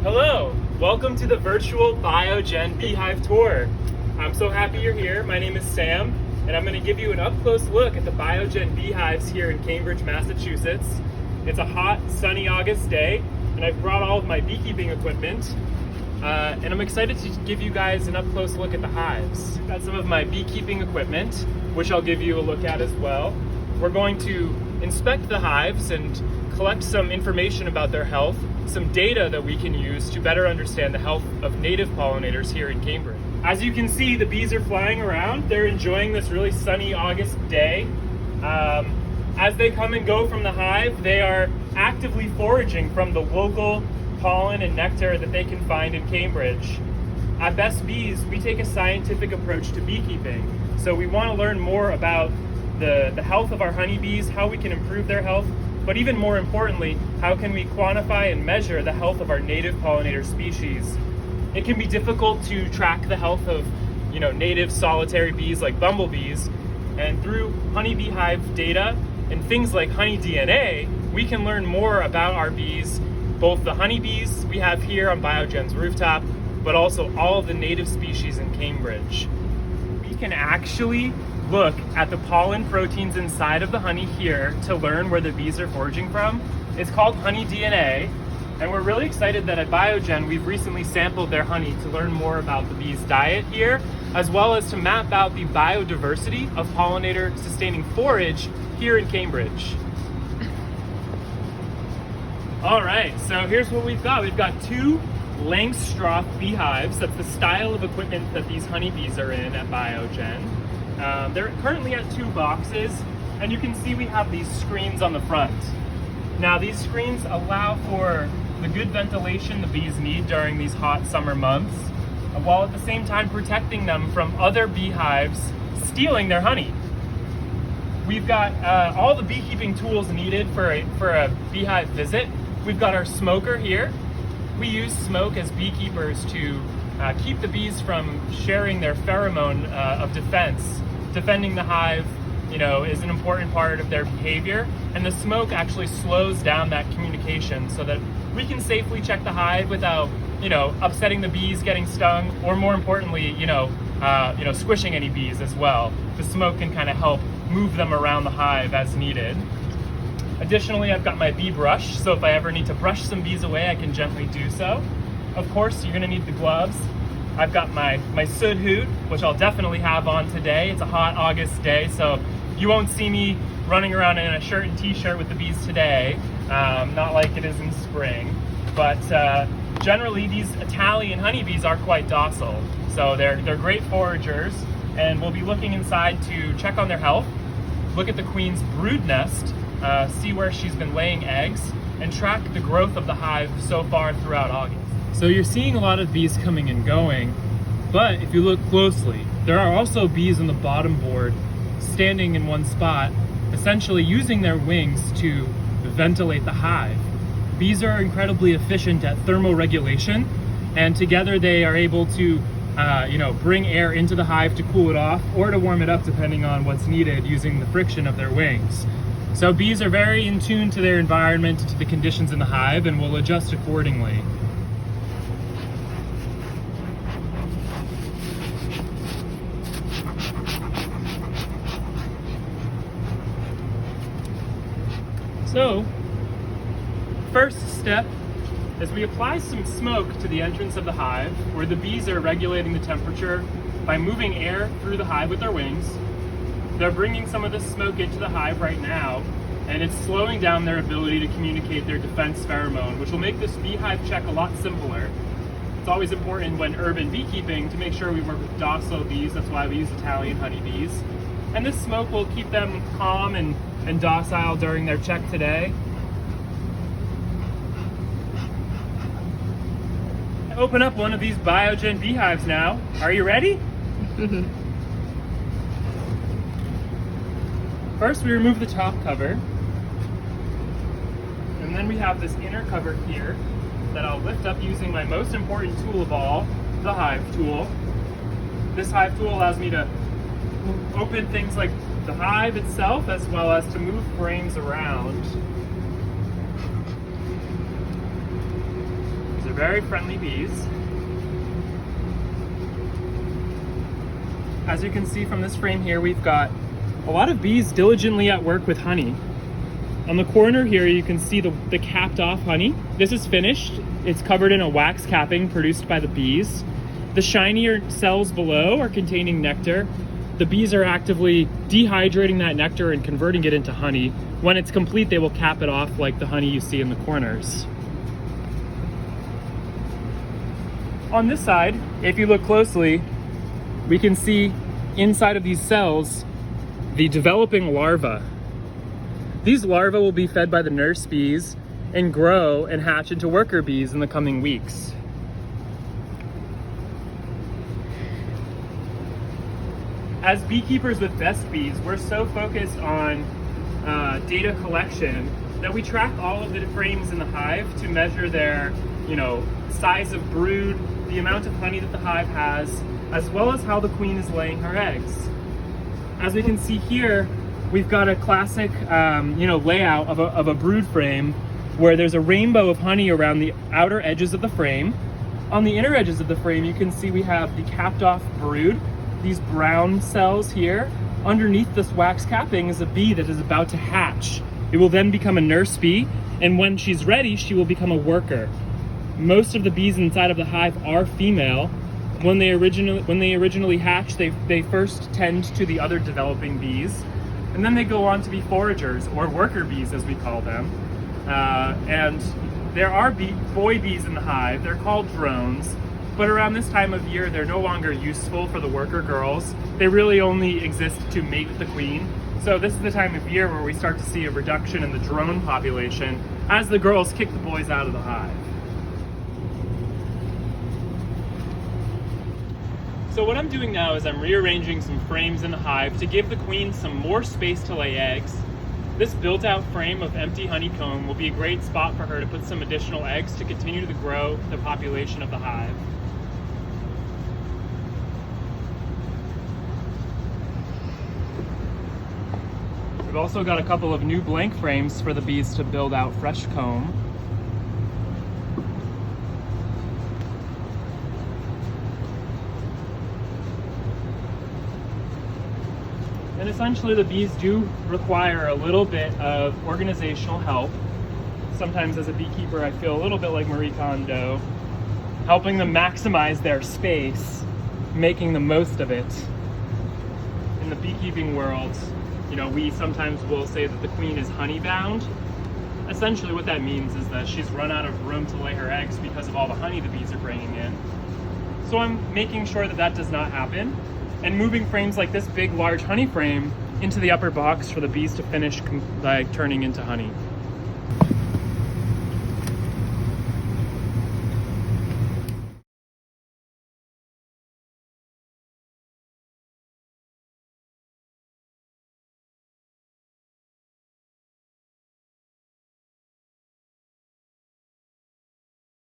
Hello, welcome to the virtual Biogen Beehive tour. I'm so happy you're here. My name is Sam, and I'm going to give you an up-close look at the Biogen beehives here in Cambridge, Massachusetts. It's a hot, sunny August day, and I've brought all of my beekeeping equipment, and I'm excited to give you guys an up-close look at the hives. I've got some of my beekeeping equipment, which I'll give you a look at as well. We're going to inspect the hives and collect some information about their health, some data that we can use to better understand the health of native pollinators here in Cambridge. As you can see, the bees are flying around. They're enjoying this really sunny August day. As they come and go from the hive, they are actively foraging from the local pollen and nectar that they can find in Cambridge. At Best Bees, we take a scientific approach to beekeeping. So we want to learn more about the health of our honeybees, how we can improve their health, but even more importantly, how can we quantify and measure the health of our native pollinator species? It can be difficult to track the health of, native solitary bees like bumblebees, and through honeybee hive data and things like honey DNA, we can learn more about our bees, both the honeybees we have here on Biogen's rooftop, but also all of the native species in Cambridge. We can actually look at the pollen proteins inside of the honey here to learn where the bees are foraging from. It's called honey DNA, and we're really excited that at Biogen we've recently sampled their honey to learn more about the bees' diet here, as well as to map out the biodiversity of pollinator sustaining forage here in Cambridge. All right, so here's what we've got. We've got two Langstroth beehives. That's the style of equipment that these honeybees are in at Biogen. They're currently at 2 boxes, and you can see we have these screens on the front. Now, these screens allow for the good ventilation the bees need during these hot summer months, while at the same time protecting them from other beehives stealing their honey. We've got all the beekeeping tools needed for a beehive visit. We've got our smoker here. We use smoke as beekeepers to keep the bees from sharing their pheromone of defense. Defending the hive, is an important part of their behavior, and the smoke actually slows down that communication so that we can safely check the hive without, upsetting the bees, getting stung, or more importantly, squishing any bees as well. The smoke can kind of help move them around the hive as needed. Additionally, I've got my bee brush, so if I ever need to brush some bees away, I can gently do so. Of course, you're gonna need the gloves. I've got my soot hood, which I'll definitely have on today. It's a hot August day, so you won't see me running around in a shirt and t-shirt with the bees today, not like it is in spring. But generally, these Italian honeybees are quite docile, so they're great foragers, and we'll be looking inside to check on their health, look at the queen's brood nest, see where she's been laying eggs, and track the growth of the hive so far throughout August. So you're seeing a lot of bees coming and going, but if you look closely, there are also bees on the bottom board standing in one spot, essentially using their wings to ventilate the hive. Bees are incredibly efficient at thermoregulation, and together they are able to bring air into the hive to cool it off or to warm it up depending on what's needed using the friction of their wings. So bees are very in tune to their environment, to the conditions in the hive, and will adjust accordingly. So, first step is we apply some smoke to the entrance of the hive, where the bees are regulating the temperature by moving air through the hive with their wings. They're bringing some of the smoke into the hive right now, and it's slowing down their ability to communicate their defense pheromone, which will make this beehive check a lot simpler. It's always important when urban beekeeping to make sure we work with docile bees. That's why we use Italian honeybees. And this smoke will keep them calm and docile during their check today. Open up one of these Biogen beehives now. Are you ready? First, we remove the top cover, and then we have this inner cover here that I'll lift up using my most important tool of all, the Hive Tool. This Hive Tool allows me to open things like the hive itself, as well as to move frames around. These are very friendly bees. As you can see from this frame here, we've got a lot of bees diligently at work with honey. On the corner here, you can see the capped off honey. This is finished. It's covered in a wax capping produced by the bees. The shinier cells below are containing nectar. The bees are actively dehydrating that nectar and converting it into honey. When it's complete, they will cap it off like the honey you see in the corners. On this side, if you look closely, we can see inside of these cells the developing larvae. These larvae will be fed by the nurse bees and grow and hatch into worker bees in the coming weeks. As beekeepers with best bees, we're so focused on data collection that we track all of the frames in the hive to measure their, size of brood, the amount of honey that the hive has, as well as how the queen is laying her eggs. As we can see here, we've got a classic, layout of a brood frame where there's a rainbow of honey around the outer edges of the frame. On the inner edges of the frame, you can see we have the capped off brood, these brown cells here. Underneath this wax capping is a bee that is about to hatch. It will then become a nurse bee, and when she's ready, she will become a worker. Most of the bees inside of the hive are female. When they originally hatch, they first tend to the other developing bees, and then they go on to be foragers, or worker bees as we call them. And there are boy bees in the hive. They're called drones, but around this time of year, they're no longer useful for the worker girls. They really only exist to mate with the queen. So this is the time of year where we start to see a reduction in the drone population as the girls kick the boys out of the hive. So what I'm doing now is I'm rearranging some frames in the hive to give the queen some more space to lay eggs. This built-out frame of empty honeycomb will be a great spot for her to put some additional eggs to continue to grow the population of the hive. We've also got a couple of new blank frames for the bees to build out fresh comb. And essentially the bees do require a little bit of organizational help. Sometimes as a beekeeper I feel a little bit like Marie Kondo, helping them maximize their space, making the most of it. In the beekeeping world, we sometimes will say that the queen is honey bound. Essentially what that means is that she's run out of room to lay her eggs because of all the honey the bees are bringing in. So I'm making sure that that does not happen, and moving frames like this big large honey frame into the upper box for the bees to finish turning into honey.